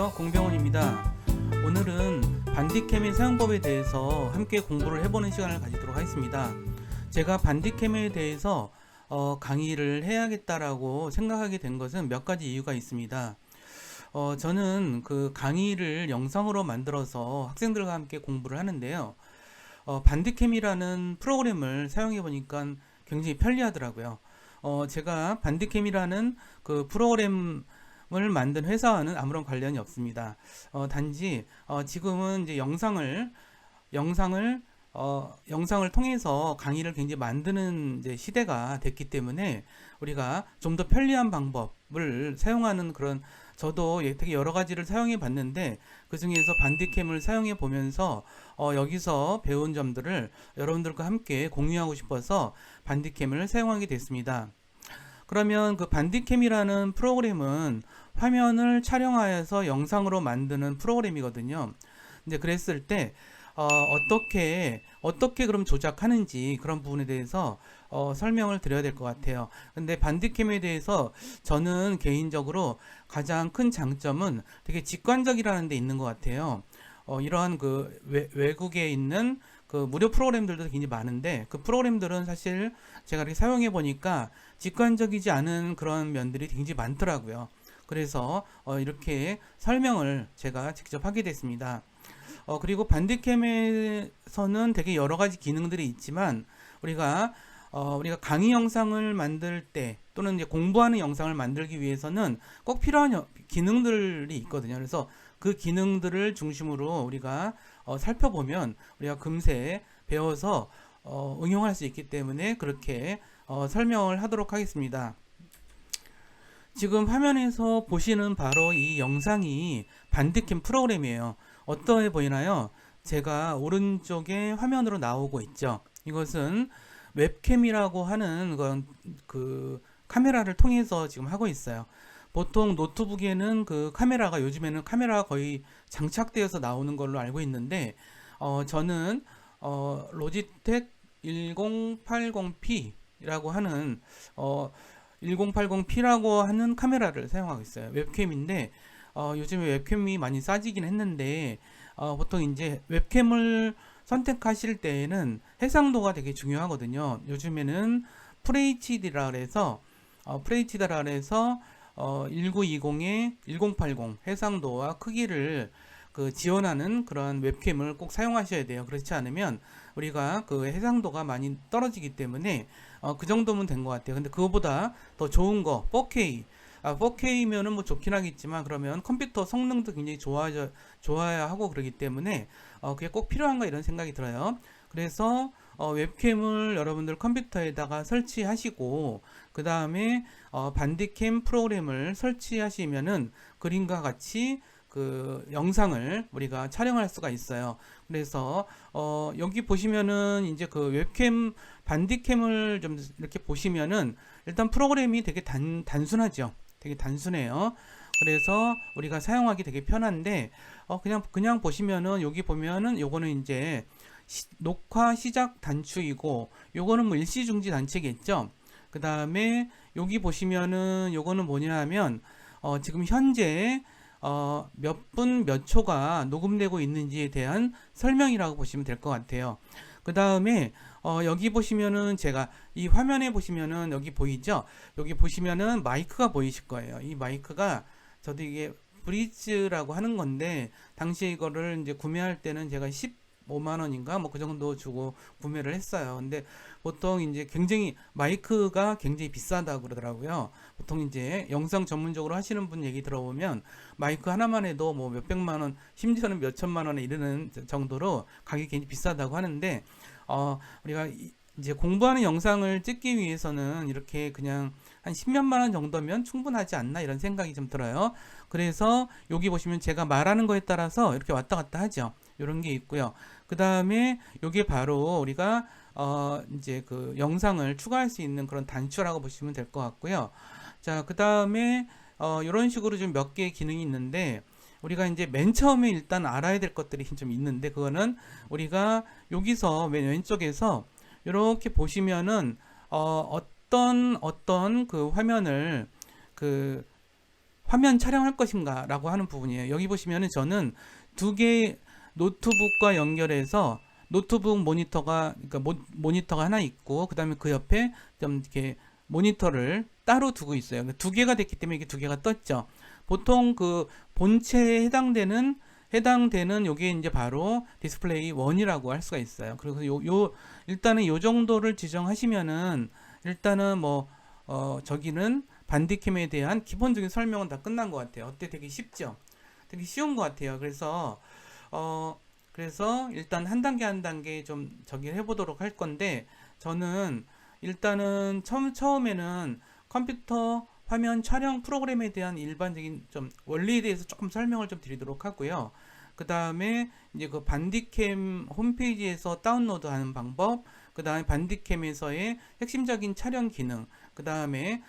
안녕하세요, 공병훈입니다. 오늘은 반디캠의 사용법에 대해서 함께 공부를 해보는 시간을 가지도록 하겠습니다. 제가 반디캠에 대해서 강의를 해야겠다라고 생각하게 된 것은 몇 가지 이유가 있습니다. 저는 그 강의를 영상으로 만들어서 학생들과 함께 공부를 하는데요. 반디캠이라는 프로그램을 사용해 보니까 굉장히 편리하더라고요. 제가 반디캠이라는 그 프로그램을 만든 회사와는 아무런 관련이 없습니다. 단지 지금은 이제 영상을 통해서 강의를 굉장히 만드는 이제 시대가 됐기 때문에 우리가 좀 더 편리한 방법을 사용하는 그런, 저도 되게 여러 가지를 사용해 봤는데 그 중에서 반디캠을 사용해 보면서 여기서 배운 점들을 여러분들과 함께 공유하고 싶어서 반디캠을 사용하게 됐습니다. 그러면 그 반디캠이라는 프로그램은 화면을 촬영하여서 영상으로 만드는 프로그램이거든요. 이제 그랬을 때 어떻게 그럼 조작하는지 그런 부분에 대해서 설명을 드려야 될 것 같아요. 근데 반디캠에 대해서 저는 개인적으로 가장 큰 장점은 되게 직관적이라는 데 있는 것 같아요. 이러한 그 외국에 있는 그 무료 프로그램들도 굉장히 많은데 그 프로그램들은 사실 제가 이렇게 사용해 보니까 직관적이지 않은 그런 면들이 굉장히 많더라고요. 그래서 이렇게 설명을 제가 직접 하게 됐습니다. 그리고 반디캠에서는 되게 여러 가지 기능들이 있지만 우리가 강의 영상을 만들 때 또는 이제 공부하는 영상을 만들기 위해서는 꼭 필요한 기능들이 있거든요. 그래서 그 기능들을 중심으로 우리가 살펴보면 우리가 금세 배워서 응용할 수 있기 때문에 그렇게 설명을 하도록 하겠습니다. 지금 화면에서 보시는 바로 이 영상이 반디캠 프로그램이에요. 어떠해 보이나요? 제가 오른쪽에 화면으로 나오고 있죠. 이것은 웹캠이라고 하는 그 카메라를 통해서 지금 하고 있어요. 보통 노트북에는 그 카메라가, 요즘에는 카메라가 거의 장착되어서 나오는 걸로 알고 있는데 저는 로지텍 1080p라고 하는 1080p라고 하는 카메라를 사용하고 있어요. 웹캠인데 요즘에 웹캠이 많이 싸지긴 했는데 보통 이제 웹캠을 선택하실 때에는 해상도가 되게 중요하거든요. 요즘에는 FHD라 그래서 1920에 1080 해상도와 크기를 지원하는 그런 웹캠을 꼭 사용하셔야 돼요. 그렇지 않으면 우리가 그 해상도가 많이 떨어지기 때문에 그 정도면 된 것 같아요. 근데 그거보다 더 좋은 거 4K 4K면은 뭐 좋긴 하겠지만 그러면 컴퓨터 성능도 굉장히 좋아야 하고 그러기 때문에 그게 꼭 필요한가 이런 생각이 들어요. 그래서 웹캠을 여러분들 컴퓨터에다가 설치하시고 그 다음에 반디캠 프로그램을 설치하시면은 그림과 같이 그 영상을 우리가 촬영할 수가 있어요. 그래서 여기 보시면은 이제 그 웹캠 반디캠을 좀 이렇게 보시면은 일단 프로그램이 되게 단순하죠. 되게 단순해요. 그래서 우리가 사용하기 되게 편한데 그냥 보시면은 여기 보면은 요거는 이제 녹화 시작 단축이고 요거는 뭐 일시중지 단축이겠죠. 그 다음에 여기 보시면은 요거는 뭐냐 하면 지금 현재 몇 분 몇 초가 녹음되고 있는지에 대한 설명이라고 보시면 될 것 같아요. 그 다음에 여기 보시면은 제가 이 화면에 보시면은 여기 보이죠? 여기 보시면은 마이크가 보이실 거예요. 이 마이크가 저도 이게 브리즈라고 하는 건데 당시에 이거를 이제 구매할 때는 제가 15만 원인가 뭐 그 정도 주고 구매를 했어요. 근데 보통 이제 마이크가 굉장히 비싸다고 그러더라고요. 보통 이제 영상 전문적으로 하시는 분 얘기 들어보면 마이크 하나만 해도 뭐 몇백만 원, 심지어는 몇천만 원에 이르는 정도로 가격이 굉장히 비싸다고 하는데 우리가 이제 공부하는 영상을 찍기 위해서는 이렇게 그냥 한 10몇만 원 정도면 충분하지 않나 이런 생각이 좀 들어요. 그래서 여기 보시면 제가 말하는 거에 따라서 이렇게 왔다 갔다 하죠. 이런 게 있고요. 그 다음에 이게 바로 우리가 이제 그 영상을 추가할 수 있는 그런 단추라고 보시면 될 것 같고요. 자, 그 다음에 이런 식으로 좀 몇 개의 기능이 있는데 우리가 이제 맨 처음에 일단 알아야 될 것들이 좀 있는데 그거는 우리가 여기서 맨 왼쪽에서 이렇게 보시면은 어떤 그 화면을 그 화면 촬영할 것인가 라고 하는 부분이에요. 여기 보시면은 저는 두 개의 노트북과 연결해서 노트북 모니터가 그러니까 모니터가 하나 있고 그다음에 그 옆에 좀 이렇게 모니터를 따로 두고 있어요. 두 개가 됐기 때문에 이게 두 개가 떴죠. 보통 그 본체에 해당되는 요게 이제 바로 디스플레이 1이라고 할 수가 있어요. 그래서 일단은 요 정도를 지정하시면은 일단은 저기는 반디캠에 대한 기본적인 설명은 다 끝난 것 같아요. 어때? 되게 쉽죠? 되게 쉬운 것 같아요. 그래서 일단 한 단계 한 단계 좀 저기 해보도록 할 건데 저는 일단은 처음에는 컴퓨터 화면 촬영 프로그램에 대한 일반적인 좀 원리에 대해서 조금 설명을 좀 드리도록 하고요. 그 다음에 이제 그 반디캠 홈페이지에서 다운로드하는 방법, 그 다음에 반디캠에서의 핵심적인 촬영 기능, 그 다음에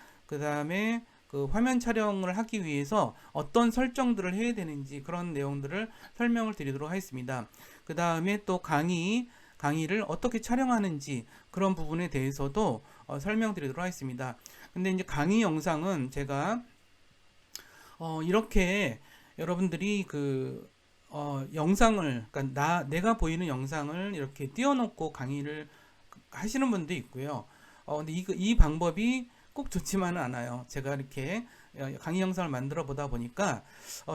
그 화면 촬영을 하기 위해서 어떤 설정들을 해야 되는지 그런 내용들을 설명을 드리도록 하겠습니다. 그 다음에 또 강의를 어떻게 촬영하는지 그런 부분에 대해서도 설명드리도록 하겠습니다. 근데 이제 강의 영상은 제가 이렇게 여러분들이 그 영상을 그러니까 내가 보이는 영상을 이렇게 띄워놓고 강의를 하시는 분도 있고요. 근데 이 방법이 꼭 좋지만은 않아요. 제가 이렇게 강의 영상을 만들어 보다 보니까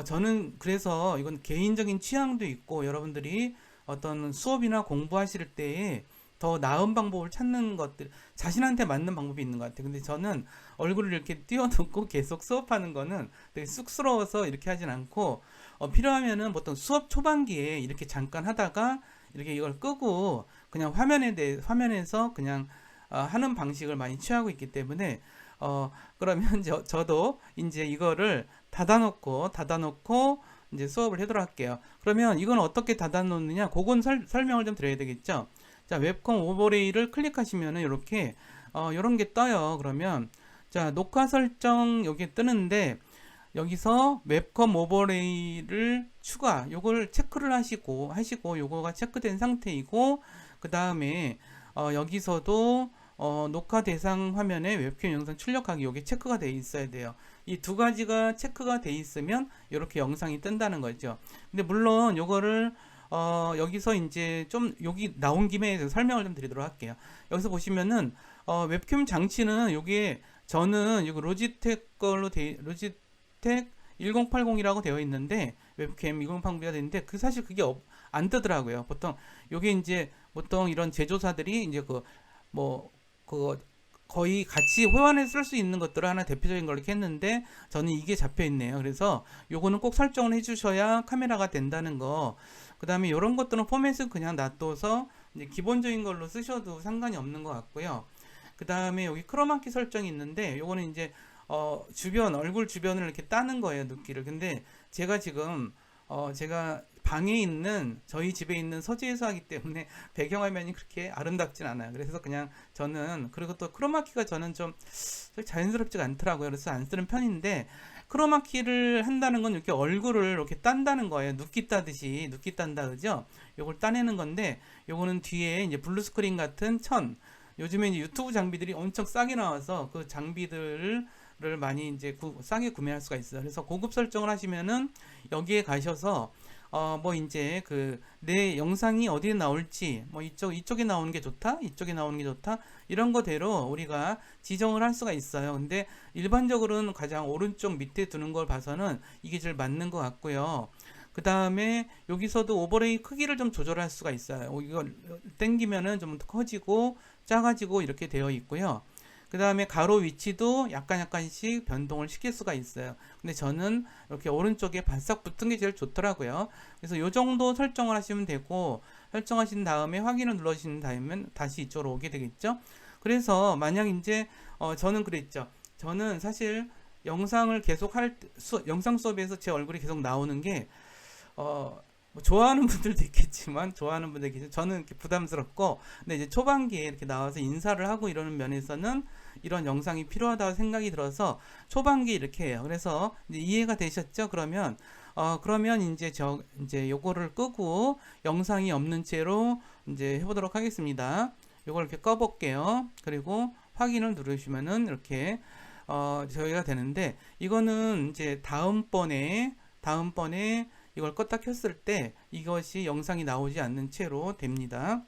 저는 그래서 이건 개인적인 취향도 있고 여러분들이 어떤 수업이나 공부하실 때에 더 나은 방법을 찾는 것들 자신한테 맞는 방법이 있는 것 같아요. 근데 저는 얼굴을 이렇게 띄워놓고 계속 수업하는 거는 되게 쑥스러워서 이렇게 하진 않고 필요하면은 보통 수업 초반기에 이렇게 잠깐 하다가 이렇게 이걸 끄고 그냥 화면에서 그냥 하는 방식을 많이 취하고 있기 때문에 그러면 저도 이제 이거를 닫아놓고 이제 수업을 하도록 할게요. 그러면 이건 어떻게 닫아놓느냐 그건 설명을 좀 드려야 되겠죠. 자, 웹컴 오버레이를 클릭하시면은 이렇게 이런 게 떠요. 그러면 자, 녹화 설정 여기 뜨는데 여기서 웹컴 오버레이를 요걸 체크를 하시고 요거가 체크된 상태이고 그 다음에 여기서도 녹화 대상 화면에 웹캠 영상 출력하기 요게 체크가 돼 있어야 돼요. 이 두 가지가 체크가 돼 있으면 이렇게 영상이 뜬다는 거죠. 근데 물론 요거를 여기서 이제 좀 여기 나온 김에 설명을 좀 드리도록 할게요. 여기서 보시면은 웹캠 장치는 요게 저는 이거 로지텍 1080이라고 되어 있는데 웹캠 1080이라 되어 있는데 사실 그게 안 뜨더라고요. 보통 요게 이제 보통 이런 제조사들이 이제 거의 같이 호환해 쓸 수 있는 것들을 하나 대표적인 걸 이렇게 했는데 저는 이게 잡혀 있네요. 그래서 요거는 꼭 설정을 해 주셔야 카메라가 된다는 거. 그 다음에 이런 것들은 포맷은 그냥 놔둬서 이제 기본적인 걸로 쓰셔도 상관이 없는 것 같고요. 그 다음에 여기 크로마키 설정이 있는데 요거는 이제 얼굴 주변을 이렇게 따는 거예요, 눕기를. 근데 제가 지금 제가 저희 집에 있는 서재에서 하기 때문에 배경화면이 그렇게 아름답진 않아요. 그래서 그냥 저는 그리고 또 크로마키가 저는 좀 자연스럽지가 않더라고요. 그래서 안 쓰는 편인데 크로마키를 한다는 건 이렇게 얼굴을 이렇게 딴다는 거예요. 눕기 딴다 그죠? 요걸 따내는 건데 요거는 뒤에 이제 블루 스크린 같은 요즘에 이제 유튜브 장비들이 엄청 싸게 나와서 그 장비들을 많이 이제 싸게 구매할 수가 있어요. 그래서 고급 설정을 하시면은 여기에 가셔서 이제 내 영상이 어디에 나올지 이쪽에 나오는 게 좋다 이쪽에 나오는 게 좋다 이런 거대로 우리가 지정을 할 수가 있어요. 근데 일반적으로는 가장 오른쪽 밑에 두는 걸 봐서는 이게 제일 맞는 것 같고요. 그 다음에 여기서도 오버레이 크기를 좀 조절할 수가 있어요. 이거 땡기면은 좀 커지고 작아지고 이렇게 되어 있고요. 그 다음에 가로 위치도 약간씩 변동을 시킬 수가 있어요. 근데 저는 이렇게 오른쪽에 바싹 붙은 게 제일 좋더라고요. 그래서 요 정도 설정을 하시면 되고, 설정하신 다음에 확인을 눌러주신 다음에 다시 이쪽으로 오게 되겠죠. 그래서 만약 이제 저는 그랬죠. 저는 사실 영상을 계속 영상 수업에서 제 얼굴이 계속 나오는 게 좋아하는 분들도 있겠지만 저는 이렇게 부담스럽고, 근데 이제 초반기에 이렇게 나와서 인사를 하고 이러는 면에서는 이런 영상이 필요하다고 생각이 들어서 초반기에 이렇게 해요. 그래서 이제 이해가 되셨죠? 그러면 이제 요거를 끄고 영상이 없는 채로 이제 해보도록 하겠습니다. 요걸 이렇게 꺼볼게요. 그리고 확인을 누르시면은 이렇게 저희가 되는데, 이거는 이제 다음번에 이걸 껐다 켰을 때 이것이 영상이 나오지 않는 채로 됩니다.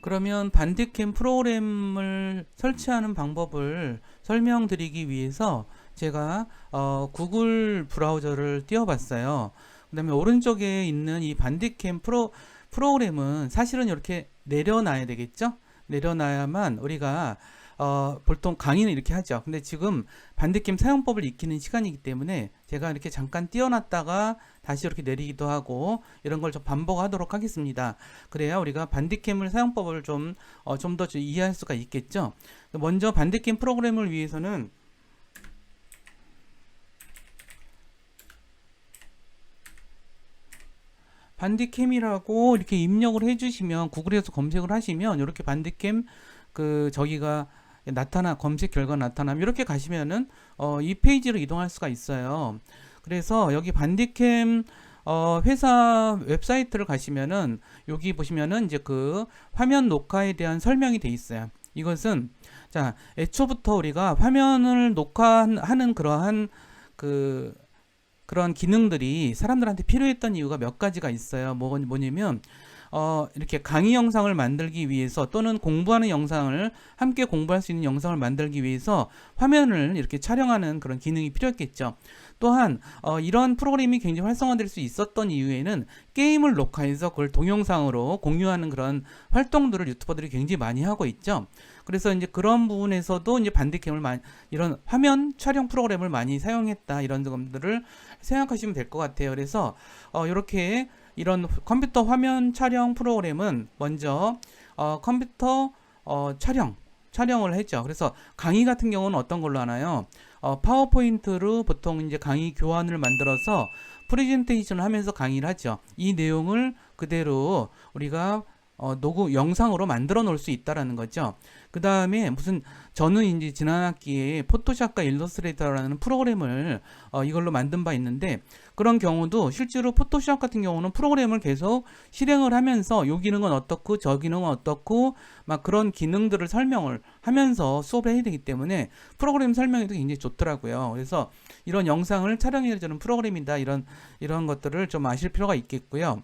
그러면 반디캠 프로그램을 설치하는 방법을 설명드리기 위해서 제가 구글 브라우저를 띄워봤어요. 그 다음에 오른쪽에 있는 이 반디캠 프로그램은 사실은 이렇게 내려놔야 되겠죠? 내려놔야만 우리가 보통 강의는 이렇게 하죠. 근데 지금 반디캠 사용법을 익히는 시간이기 때문에 제가 이렇게 잠깐 띄워놨다가 다시 이렇게 내리기도 하고 이런 걸 좀 반복하도록 하겠습니다. 그래야 우리가 반디캠을 사용법을 좀 더 이해할 수가 있겠죠. 먼저 반디캠 프로그램을 위해서는 반디캠이라고 이렇게 입력을 해주시면, 구글에서 검색을 하시면 이렇게 반디캠 저기가 검색 결과 나타나면 이렇게 가시면은 이 페이지로 이동할 수가 있어요. 그래서 여기 반디캠 회사 웹사이트를 가시면은 여기 보시면은 이제 그 화면 녹화에 대한 설명이 돼 있어요. 이것은 자, 애초부터 우리가 화면을 녹화하는 그러한 그런 기능들이 사람들한테 필요했던 이유가 몇 가지가 있어요. 뭐냐면 이렇게 강의 영상을 만들기 위해서, 또는 공부하는 영상을 함께 공부할 수 있는 영상을 만들기 위해서 화면을 이렇게 촬영하는 그런 기능이 필요했겠죠. 또한 이런 프로그램이 굉장히 활성화될 수 있었던 이유에는 게임을 녹화해서 그걸 동영상으로 공유하는 그런 활동들을 유튜버들이 굉장히 많이 하고 있죠. 그래서 이제 그런 부분에서도 이제 반디캠을 이런 화면 촬영 프로그램을 많이 사용했다, 이런 점들을 생각하시면 될 것 같아요. 그래서 이렇게 이런 컴퓨터 화면 촬영 프로그램은 먼저 컴퓨터 촬영을 했죠. 그래서 강의 같은 경우는 어떤 걸로 하나요? 파워포인트로 보통 이제 강의 교환을 만들어서 프레젠테이션을 하면서 강의를 하죠. 이 내용을 그대로 우리가 영상으로 만들어 놓을 수 있다라는 거죠. 그 다음에 저는 이제 지난 학기에 포토샵과 일러스트레이터라는 프로그램을 이걸로 만든 바 있는데, 그런 경우도 실제로 포토샵 같은 경우는 프로그램을 계속 실행을 하면서 요 기능은 어떻고 저 기능은 어떻고 막 그런 기능들을 설명을 하면서 수업을 해야 되기 때문에 프로그램 설명이 굉장히 좋더라고요. 그래서 이런 영상을 촬영해주는 프로그램이다, 이런 것들을 좀 아실 필요가 있겠고요.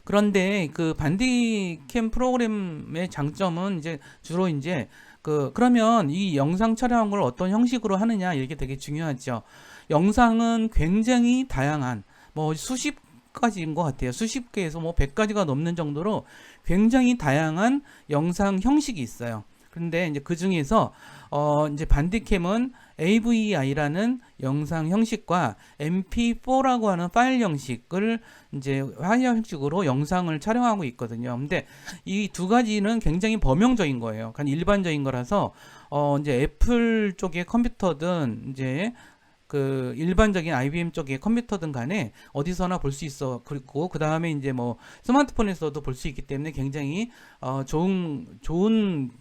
그런데 그 반디캠 프로그램의 장점은 이제 주로 이제 그러면 이 영상 촬영을 어떤 형식으로 하느냐, 이게 되게 중요하죠. 영상은 굉장히 다양한, 수십 가지인 것 같아요. 수십 개에서 100가지가 넘는 정도로 굉장히 다양한 영상 형식이 있어요. 그런데 이제 그 중에서 이제 반디캠은 AVI라는 영상 형식과 MP4라고 하는 파일 형식을 이제 파일 형식으로 영상을 촬영하고 있거든요. 근데 이 두 가지는 굉장히 범용적인 거예요. 그냥 일반적인 거라서 이제 애플 쪽의 컴퓨터든 이제 그 일반적인 IBM 쪽의 컴퓨터든 간에 어디서나 볼 수 있어. 그리고 그 다음에 이제 스마트폰에서도 볼 수 있기 때문에 굉장히 좋은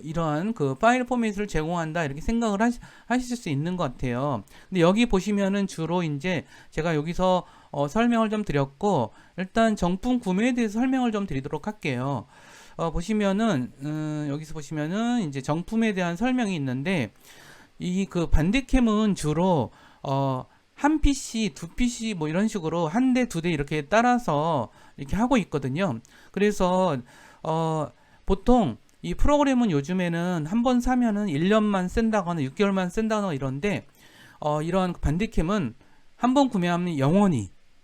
이러한 파일 포맷을 제공한다, 이렇게 생각을 하실 수 있는 것 같아요. 근데 여기 보시면은 주로 이제 제가 여기서 설명을 좀 드렸고, 일단 정품 구매에 대해서 설명을 좀 드리도록 할게요. 보시면은 여기서 보시면은 이제 정품에 대한 설명이 있는데, 이 반디캠은 주로 한 PC, 두 PC 이런 식으로 한 대, 두 대 이렇게 따라서 이렇게 하고 있거든요. 그래서 보통 이 프로그램은 요즘에는 한 번 사면은 1년만 쓴다거나 6개월만 쓴다거나 이런데, 이런 반디캠은 한 번 구매하면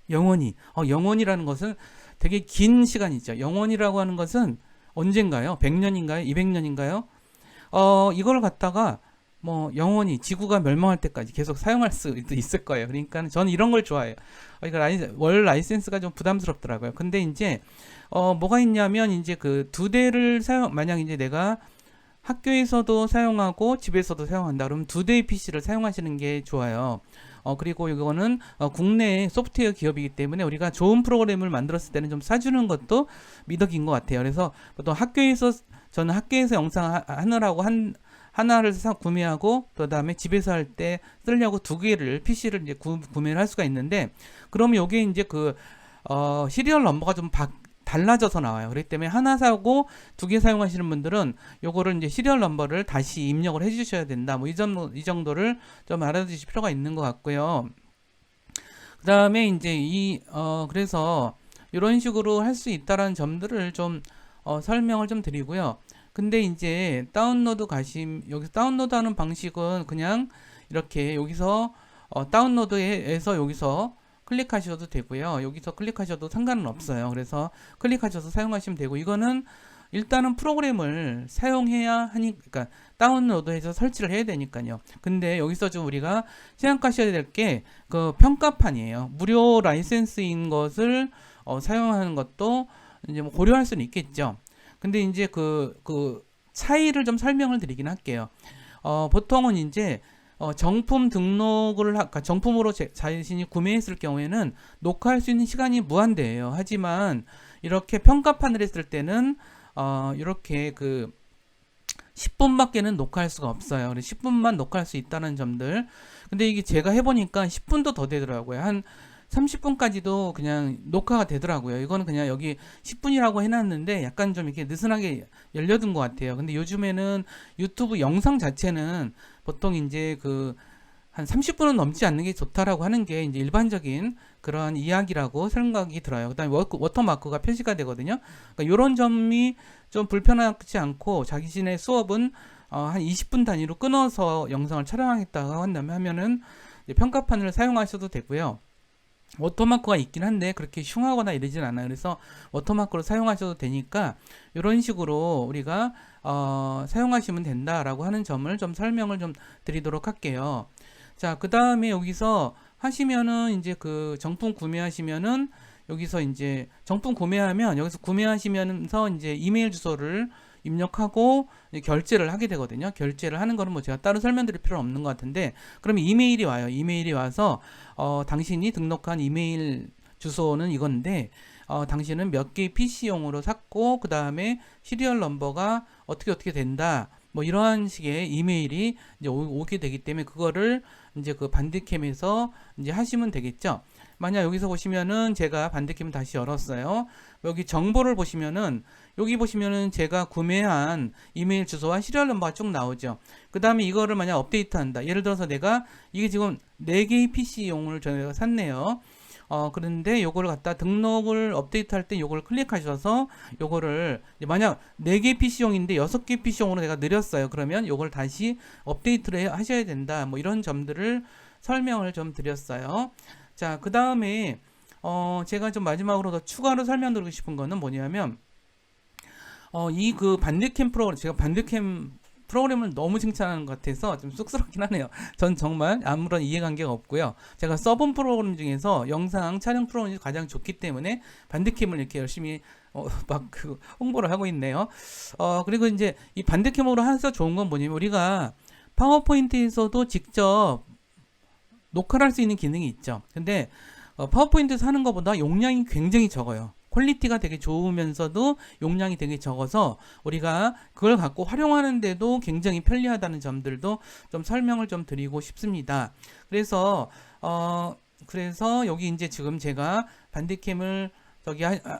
영원이라는 것은 되게 긴 시간이죠. 영원이라고 하는 것은 언젠가요? 100년인가요? 200년인가요? 이걸 갖다가 영원히 지구가 멸망할 때까지 계속 사용할 수 있을 거예요. 그러니까 저는 이런 걸 좋아해요. 월 라이센스가 좀 부담스럽더라고요. 근데 이제 뭐가 있냐면, 이제 두 대를 만약 이제 내가 학교에서도 사용하고 집에서도 사용한다 그러면 두 대의 PC를 사용하시는 게 좋아요. 그리고 이거는 국내 소프트웨어 기업이기 때문에 우리가 좋은 프로그램을 만들었을 때는 좀 사주는 것도 미덕인 것 같아요. 그래서 보통 저는 학교에서 영상 하느라고 하나를 구매하고, 그 다음에 집에서 할 때 쓰려고 두 개를 PC를 이제 구매를 할 수가 있는데, 그러면 요게 이제 시리얼 넘버가 좀 달라져서 나와요. 그렇기 때문에 하나 사고 두 개 사용하시는 분들은 요거를 이제 시리얼 넘버를 다시 입력을 해 주셔야 된다. 뭐 이 정도를 좀 알아두실 필요가 있는 것 같고요. 그 다음에 이제 그래서 이런 식으로 할 수 있다라는 점들을 좀 설명을 좀 드리고요. 근데 이제 여기서 다운로드 하는 방식은 그냥 이렇게 여기서 다운로드에서 여기서 클릭하셔도 되고요. 여기서 클릭하셔도 상관은 없어요. 그래서 클릭하셔서 사용하시면 되고, 이거는 일단은 프로그램을 사용해야 그러니까 다운로드해서 설치를 해야 되니까요. 근데 여기서 좀 우리가 생각하셔야 될 게 그 평가판이에요. 무료 라이센스인 것을 사용하는 것도 이제 뭐 고려할 수는 있겠죠. 근데 이제 그 차이를 좀 설명을 드리긴 할게요. 보통은 이제 정품 등록을 그러니까 정품으로 자신이 구매했을 경우에는 녹화할 수 있는 시간이 무한대예요. 하지만 이렇게 평가판을 했을 때는 이렇게 10분밖에는 녹화할 수가 없어요. 그래서 10분만 녹화할 수 있다는 점들. 근데 이게 제가 해보니까 10분도 더 되더라고요. 한 30분까지도 그냥 녹화가 되더라고요. 이거는 그냥 여기 10분이라고 해놨는데 약간 좀 이렇게 느슨하게 열려둔 것 같아요. 근데 요즘에는 유튜브 영상 자체는 보통 이제 한 30분은 넘지 않는 게 좋다라고 하는 게 이제 일반적인 그런 이야기라고 생각이 들어요. 그다음에 워터마크가 표시가 되거든요. 그러니까 이런 점이 좀 불편하지 않고 자신의 수업은 한 20분 단위로 끊어서 영상을 촬영하겠다고 하면은 평가판을 사용하셔도 되고요. 워터마크가 있긴 한데 그렇게 흉하거나 이러진 않아요. 그래서 워터마크로 사용하셔도 되니까 이런 식으로 우리가 사용하시면 된다라고 하는 점을 좀 설명을 좀 드리도록 할게요. 자, 그 다음에 여기서 하시면은 이제 정품 구매하시면은 여기서 이제 정품 구매하면 여기서 구매하시면서 이제 이메일 주소를 입력하고 결제를 하게 되거든요. 결제를 하는 거는 뭐 제가 따로 설명드릴 필요는 없는 것 같은데, 그러면 이메일이 와요. 이메일이 와서 당신이 등록한 이메일 주소는 이건데 당신은 몇 개의 PC용으로 샀고 그 다음에 시리얼 넘버가 어떻게 된다. 뭐 이러한 식의 이메일이 이제 오게 되기 때문에 그거를 이제 반디캠에서 이제 하시면 되겠죠. 만약 여기서 보시면은 제가 반디캠 다시 열었어요. 여기 정보를 보시면은 여기 보시면은 제가 구매한 이메일 주소와 시리얼 넘버가 쭉 나오죠. 그 다음에 이거를 만약 업데이트한다. 예를 들어서 내가 이게 지금 4개의 PC용을 저희가 샀네요. 그런데 요거를 갖다 등록을 업데이트할 때 요걸 클릭하셔서 요거를 만약 4개 PC용인데 6개 PC용으로 내가 늘렸어요. 그러면 요걸 다시 업데이트를 하셔야 된다. 뭐 이런 점들을 설명을 좀 드렸어요. 자, 그 다음에 제가 좀 마지막으로 더 추가로 설명드리고 싶은 거는 뭐냐면 이 반디캠 프로그램, 제가 반디캠 프로그램을 너무 칭찬하는 것 같아서 좀 쑥스럽긴 하네요. 전 정말 아무런 이해관계가 없고요. 제가 써본 프로그램 중에서 영상 촬영 프로그램이 가장 좋기 때문에 반디캠을 이렇게 열심히 홍보를 하고 있네요. 그리고 이제 이 반디캠으로 해서 좋은 건 뭐냐면 우리가 파워포인트에서도 직접 녹화를 할 수 있는 기능이 있죠. 근데 파워포인트에서 하는 것보다 용량이 굉장히 적어요. 퀄리티가 되게 좋으면서도 용량이 되게 적어서 우리가 그걸 갖고 활용하는데도 굉장히 편리하다는 점들도 좀 설명을 좀 드리고 싶습니다. 그래서 여기 이제 지금 제가 반디캠을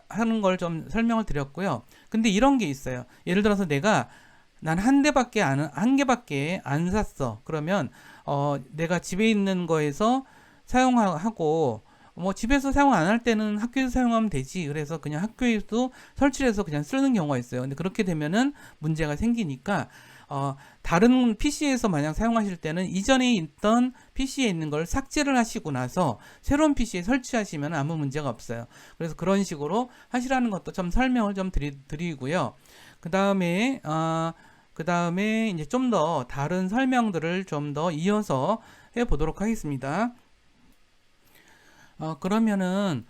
하는 걸 좀 설명을 드렸고요. 근데 이런 게 있어요. 예를 들어서 난 한 개밖에 안 샀어. 그러면 내가 집에 있는 거에서 사용하고 뭐 집에서 사용 안 할 때는 학교에서 사용하면 되지. 그래서 그냥 학교에도 설치를 해서 그냥 쓰는 경우가 있어요. 근데 그렇게 되면은 문제가 생기니까 다른 PC에서 만약 사용하실 때는 이전에 있던 PC에 있는 걸 삭제를 하시고 나서 새로운 PC에 설치하시면 아무 문제가 없어요. 그래서 그런 식으로 하시라는 것도 좀 설명을 좀 드리고요. 그 다음에 이제 좀 더 다른 설명들을 좀 더 이어서 해 보도록 하겠습니다. 그러면은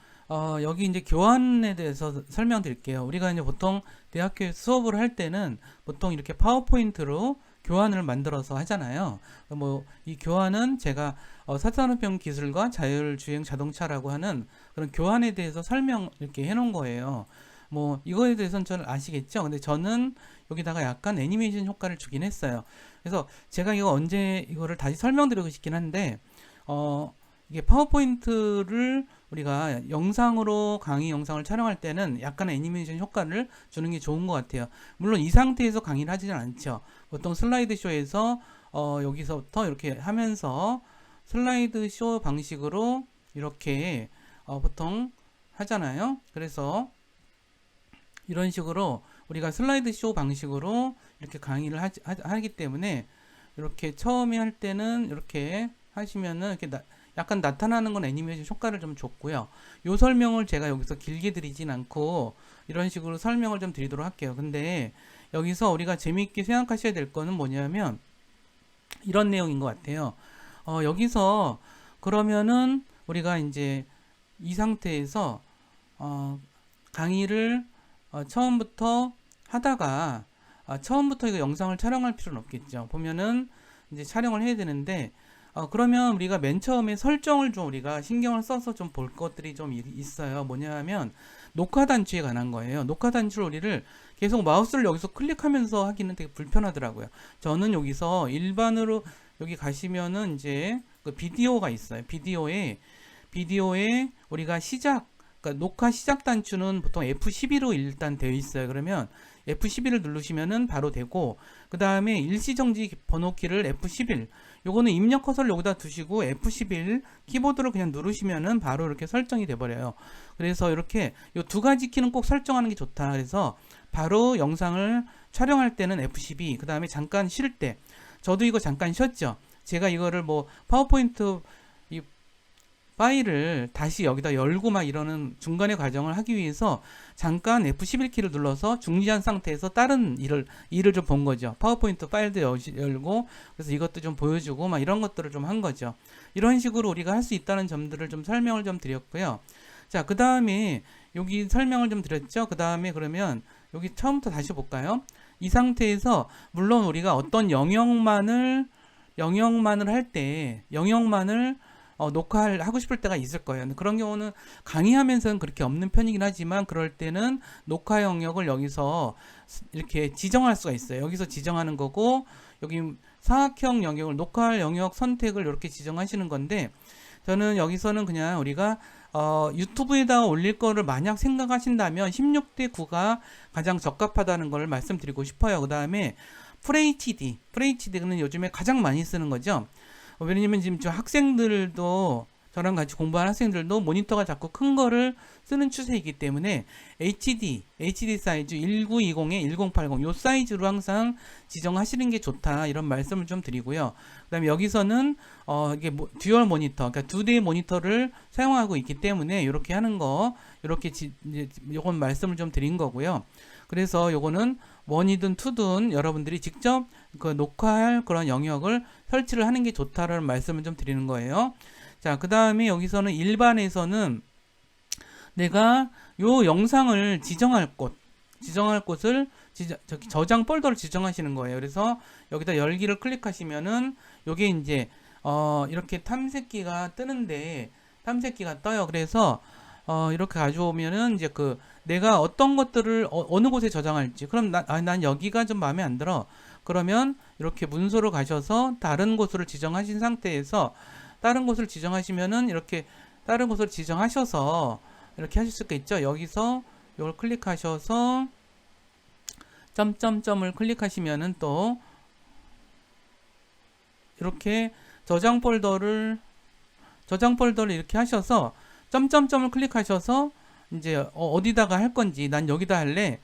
여기 이제 교환에 대해서 설명드릴게요. 우리가 이제 보통 대학교에 수업을 할 때는 보통 이렇게 파워포인트로 교환을 만들어서 하잖아요. 뭐 이 교환은 제가 사산업용 기술과 자율주행 자동차라고 하는 그런 교환에 대해서 설명 이렇게 해놓은 거예요. 뭐 이거에 대해서는 잘 아시겠죠? 근데 저는 여기다가 약간 애니메이션 효과를 주긴 했어요. 그래서 제가 이거를 다시 설명드리고 싶긴 한데 이게 파워포인트를 우리가 영상으로 강의 영상을 촬영할 때는 약간의 애니메이션 효과를 주는 게 좋은 것 같아요. 물론 이 상태에서 강의를 하지는 않죠. 보통 슬라이드 쇼에서 여기서부터 이렇게 하면서 슬라이드 쇼 방식으로 이렇게 보통 하잖아요. 그래서 이런 식으로 우리가 슬라이드 쇼 방식으로 이렇게 강의를 하기 때문에 이렇게 처음에 할 때는 이렇게 하시면은 이렇게 약간 나타나는 건 애니메이션 효과를 좀 줬고요. 요 설명을 제가 여기서 길게 드리진 않고 이런 식으로 설명을 좀 드리도록 할게요. 근데 여기서 우리가 재미있게 생각하셔야 될 거는 뭐냐면 이런 내용인 것 같아요. 여기서 그러면은 우리가 이제 이 상태에서 강의를 처음부터 하다가 처음부터 이거 영상을 촬영할 필요는 없겠죠. 보면은 이제 촬영을 해야 되는데 그러면 우리가 맨 처음에 설정을 좀 우리가 신경을 써서 좀 볼 것들이 좀 있어요. 뭐냐 하면 녹화 단추에 관한 거예요. 녹화 단추를 우리를 계속 마우스를 여기서 클릭하면서 하기는 되게 불편하더라고요. 저는 여기서 일반으로 여기 가시면은 이제 그 비디오가 있어요. 비디오에 우리가 그러니까 녹화 시작 단추는 보통 F12로 일단 되어 있어요. 그러면 F11을 누르시면은 바로 되고, 그 다음에 일시정지 번호키를 F11, 요거는 입력 커서를 여기다 두시고 F11 키보드로 그냥 누르시면은 바로 이렇게 설정이 돼 버려요. 그래서 이렇게 요 두 가지 키는 꼭 설정하는 게 좋다. 그래서 바로 영상을 촬영할 때는 F12, 그 다음에 잠깐 쉴 때, 저도 이거 잠깐 쉬었죠. 제가 이거를 뭐 파워포인트 이 파일을 다시 여기다 열고 막 이러는 중간의 과정을 하기 위해서 잠깐 F11키를 눌러서 중지한 상태에서 다른 일을 좀 본 거죠. 파워포인트 파일도 열고, 그래서 이것도 좀 보여주고 막 이런 것들을 좀 한 거죠. 이런 식으로 우리가 할 수 있다는 점들을 좀 설명을 좀 드렸고요. 자, 그 다음에 여기 설명을 좀 드렸죠. 그 다음에 그러면 여기 처음부터 다시 볼까요? 이 상태에서 물론 우리가 어떤 영역만을 할 때 녹화를 하고 싶을 때가 있을 거예요. 그런 경우는 강의하면서는 그렇게 없는 편이긴 하지만 그럴 때는 녹화 영역을 여기서 이렇게 지정할 수가 있어요. 여기서 지정하는 거고, 여기 사각형 영역을 녹화할 영역 선택을 이렇게 지정하시는 건데, 저는 여기서는 그냥 우리가 유튜브에다가 올릴 거를 만약 생각하신다면 16:9가 가장 적합하다는 걸 말씀드리고 싶어요. 그 다음에 FHD는 요즘에 가장 많이 쓰는 거죠. 왜냐면 지금 저 학생들도, 저랑 같이 공부하는 학생들도 모니터가 자꾸 큰 거를 쓰는 추세이기 때문에 HD 사이즈 1920에 1080 요 사이즈로 항상 지정하시는 게 좋다, 이런 말씀을 좀 드리고요. 그 다음에 여기서는 이게 듀얼 모니터, 그러니까 두 대의 모니터를 사용하고 있기 때문에 이렇게 하는 거, 이렇게 요건 말씀을 좀 드린 거고요. 그래서 요거는 원이든 투든 여러분들이 직접 그 녹화할 그런 영역을 설치를 하는 게 좋다라는 말씀을 좀 드리는 거예요. 자, 그 다음에 여기서는 일반에서는 내가 요 영상을 지정할 곳을 저장 폴더를 지정하시는 거예요. 그래서 여기다 열기를 클릭하시면은 요게 이제 이렇게 탐색기가 뜨는데, 탐색기가 떠요. 그래서 이렇게 가져오면은 이제 내가 어떤 것들을 어느 곳에 저장할지, 그럼 난 여기가 좀 마음에 안 들어. 그러면 이렇게 문서로 가셔서 다른 곳을 지정하신 상태에서, 다른 곳을 지정하시면은 이렇게 다른 곳을 지정하셔서 이렇게 하실 수가 있죠. 여기서 이걸 클릭하셔서 점점점을 클릭하시면은 또 이렇게 저장 폴더를 이렇게 하셔서 점점점을 클릭하셔서 이제 어디다가 할 건지, 난 여기다 할래.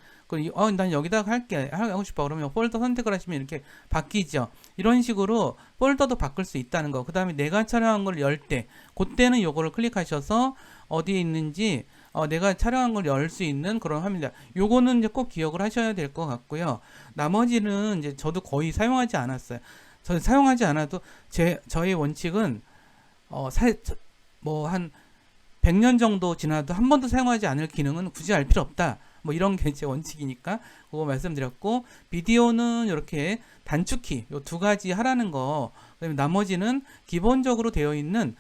난 여기다가 하고 싶어. 그러면 폴더 선택을 하시면 이렇게 바뀌죠. 이런 식으로 폴더도 바꿀 수 있다는 거. 그 다음에 내가 촬영한 걸 열 때, 그때는 요거를 클릭하셔서 어디에 있는지 내가 촬영한 걸 열 수 있는 그런 화면이다. 요거는 이제 꼭 기억을 하셔야 될 것 같고요. 나머지는 이제 저도 거의 사용하지 않았어요. 저는 사용하지 않아도 저의 원칙은 한 100년 정도 지나도 한 번도 사용하지 않을 기능은 굳이 알 필요 없다. 뭐 이런 게 제 원칙이니까 그거 말씀드렸고, 비디오는 이렇게 단축키 요 두 가지 하라는 거, 그다음에 나머지는 기본으로 되어 있는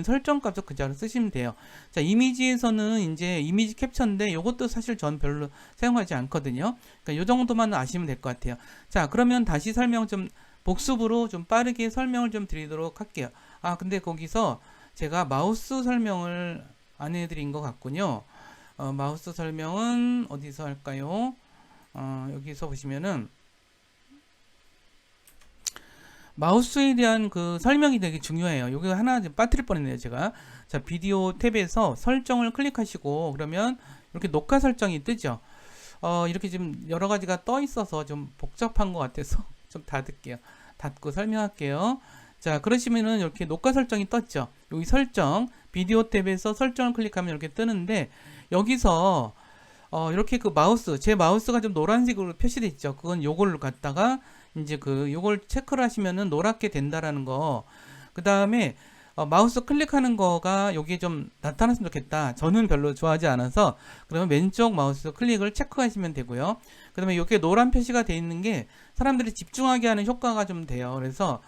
설정값을 그대로 쓰시면 돼요. 자, 이미지에서는 이제 이미지 캡처인데 요것도 사실 전 별로 사용하지 않거든요. 그러니까 요 정도만 아시면 될 것 같아요. 자, 그러면 다시 설명 좀 복습으로 좀 빠르게 설명을 좀 드리도록 할게요. 근데 거기서 제가 마우스 설명을 안 해드린 것 같군요. 마우스 설명은 어디서 할까요? 여기서 보시면은 마우스에 대한 그 설명이 되게 중요해요. 여기 하나 빠뜨릴 뻔했네요, 제가. 자, 비디오 탭에서 설정을 클릭하시고 그러면 이렇게 녹화 설정이 뜨죠. 이렇게 지금 여러 가지가 떠 있어서 좀 복잡한 것 같아서 좀 닫을게요. 닫고 설명할게요. 자, 그러시면은 이렇게 녹화 설정이 떴죠. 여기 설정, 비디오 탭에서 설정을 클릭하면 이렇게 뜨는데 여기서 이렇게 그 마우스, 제 마우스가 좀 노란색으로 표시돼 있죠. 그건 요걸 갖다가 이제 요걸 체크를 하시면은 노랗게 된다라는 거. 그 다음에 마우스 클릭하는 거가 여기에 좀 나타났으면 좋겠다. 저는 별로 좋아하지 않아서 그러면 왼쪽 마우스 클릭을 체크하시면 되고요. 그 다음에 이렇게 노란 표시가 돼 있는 게 사람들이 집중하게 하는 효과가 좀 돼요. 그래서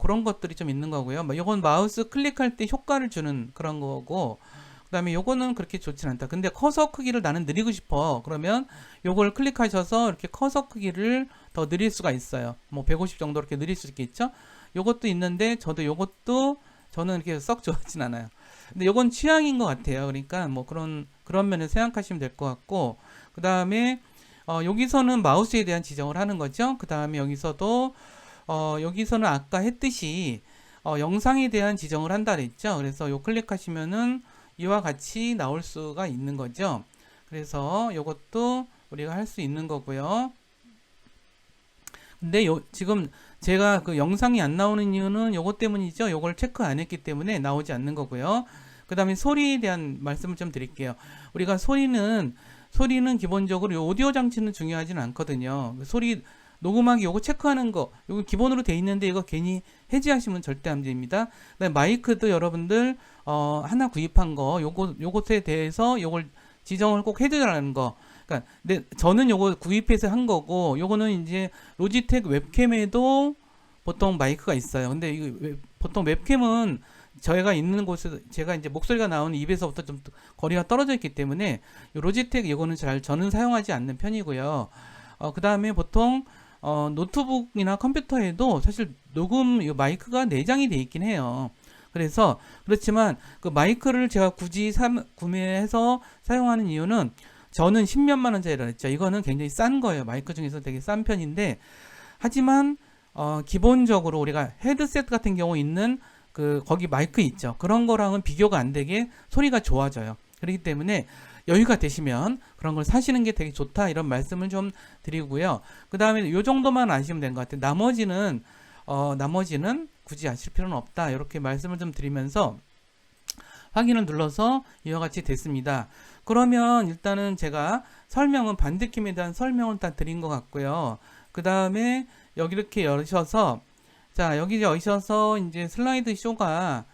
그런 것들이 좀 있는 거고요. 이건 마우스 클릭할 때 효과를 주는 그런 거고, 그 다음에 요거는 그렇게 좋진 않다. 근데 커서 크기를 나는 느리고 싶어. 그러면 요걸 클릭하셔서 이렇게 커서 크기를 더 느릴 수가 있어요. 뭐 150 정도 이렇게 느릴 수 있겠죠? 요것도 있는데 저도 요것도 저는 이렇게 썩 좋아하진 않아요. 근데 요건 취향인 것 같아요. 그러니까 뭐 그런 면을 생각하시면 될 것 같고, 그 다음에 여기서는 마우스에 대한 지정을 하는 거죠. 그 다음에 여기서도 여기서는 아까 했듯이 영상에 대한 지정을 한다 그랬죠. 그래서 요 클릭하시면은 이와 같이 나올 수가 있는 거죠. 그래서 요것도 우리가 할 수 있는 거고요. 근데 지금 제가 그 영상이 안 나오는 이유는 요것 때문이죠. 요걸 체크 안 했기 때문에 나오지 않는 거고요. 그 다음에 소리에 대한 말씀을 좀 드릴게요. 우리가 소리는 기본적으로 요 오디오 장치는 중요하진 않거든요. 소리 녹음하기 요거 체크하는 거 요거 기본으로 돼 있는데 이거 괜히 해지하시면 절대 안 됩니다. 그다음에 마이크도 여러분들 하나 구입한 거 요것에 대해서 요걸 지정을 꼭 해드라는 거. 그러니까 근데 저는 요거 구입해서 한 거고 요거는 이제 로지텍 웹캠에도 보통 마이크가 있어요. 근데 이거 보통 웹캠은 저희가 있는 곳에 제가 이제 목소리가 나오는 입에서부터 좀 거리가 떨어져 있기 때문에 로지텍 이거는 저는 사용하지 않는 편이고요. 그 다음에 보통 노트북이나 컴퓨터에도 사실 녹음 마이크가 내장이 돼 있긴 해요. 그래서 그렇지만 그 마이크를 제가 굳이 구매해서 사용하는 이유는 저는 10몇만 원짜리라 했죠. 이거는 굉장히 싼 거예요. 마이크 중에서 되게 싼 편인데 하지만 기본적으로 우리가 헤드셋 같은 경우 있는 거기 마이크 있죠. 그런 거랑은 비교가 안 되게 소리가 좋아져요. 그렇기 때문에 여유가 되시면 그런 걸 사시는 게 되게 좋다 이런 말씀을 좀 드리고요. 그 다음에 요 정도만 아시면 된 것 같아요. 나머지는 굳이 아실 필요는 없다 이렇게 말씀을 좀 드리면서 확인을 눌러서 이와 같이 됐습니다. 그러면 일단은 제가 반디킴에 대한 설명을 다 드린 것 같고요. 그 다음에 여기 이렇게 여셔서 여기 여셔서 이제 슬라이드 쇼가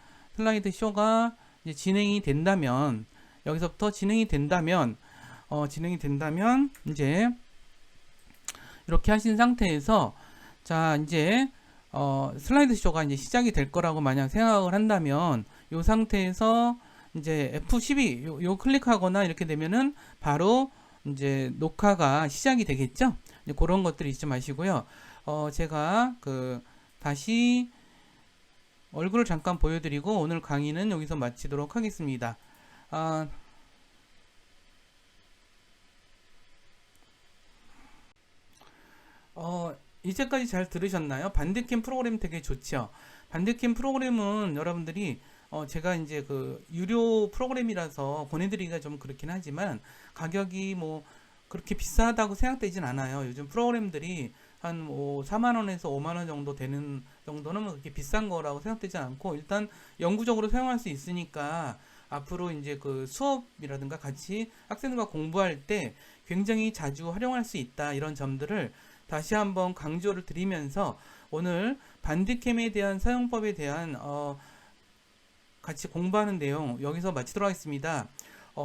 이제 진행이 된다면 여기서부터 진행이 된다면 이제 이렇게 하신 상태에서 이제 슬라이드 쇼가 이제 시작이 될 거라고 만약 생각을 한다면 이 상태에서 이제 F12 요 클릭하거나 이렇게 되면은 바로 이제 녹화가 시작이 되겠죠. 이제 그런 것들이 잊지 마시고요. 제가 다시 얼굴을 잠깐 보여드리고 오늘 강의는 여기서 마치도록 하겠습니다. 이제까지 잘 들으셨나요? 반디캠 프로그램 되게 좋죠. 반디캠 프로그램은 여러분들이 제가 이제 유료 프로그램이라서 보내드리기가 좀 그렇긴 하지만 가격이 뭐 그렇게 비싸다고 생각되진 않아요. 요즘 프로그램들이 한 4만원에서 5만원 정도 되는 정도는 뭐 그렇게 비싼 거라고 생각되지 않고 일단 영구적으로 사용할 수 있으니까 앞으로 이제 수업이라든가 같이 학생들과 공부할 때 굉장히 자주 활용할 수 있다 이런 점들을 다시 한번 강조를 드리면서 오늘 반디캠에 대한 사용법에 대한 같이 공부하는 내용 여기서 마치도록 하겠습니다.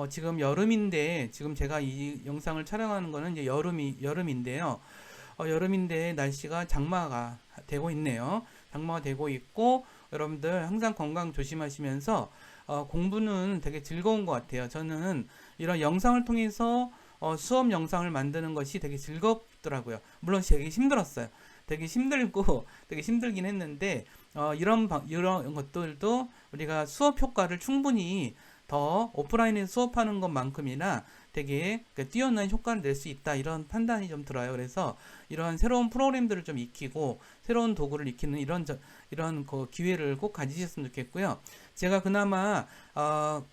지금 여름인데 지금 제가 이 영상을 촬영하는 거는 이제 여름인데요. 여름인데 날씨가 장마가 되고 있네요. 장마가 되고 있고 여러분들 항상 건강 조심하시면서 공부는 되게 즐거운 것 같아요. 저는 이런 영상을 통해서 수업 영상을 만드는 것이 되게 즐겁더라고요. 물론 되게 힘들었어요. 되게 힘들고 되게 힘들긴 했는데 이런 것들도 우리가 수업 효과를 충분히 더 오프라인에서 수업하는 것만큼이나 되게 그 뛰어난 효과를 낼 수 있다, 이런 판단이 좀 들어요. 그래서 이런 새로운 프로그램들을 좀 익히고 새로운 도구를 익히는 이런 그 기회를 꼭 가지셨으면 좋겠고요. 제가 그나마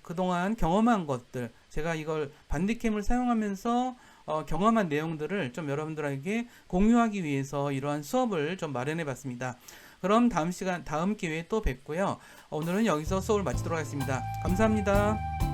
그동안 경험한 것들, 제가 이걸 반디캠을 사용하면서 경험한 내용들을 좀 여러분들에게 공유하기 위해서 이러한 수업을 좀 마련해 봤습니다. 그럼 다음 기회에 또 뵙고요. 오늘은 여기서 수업을 마치도록 하겠습니다. 감사합니다.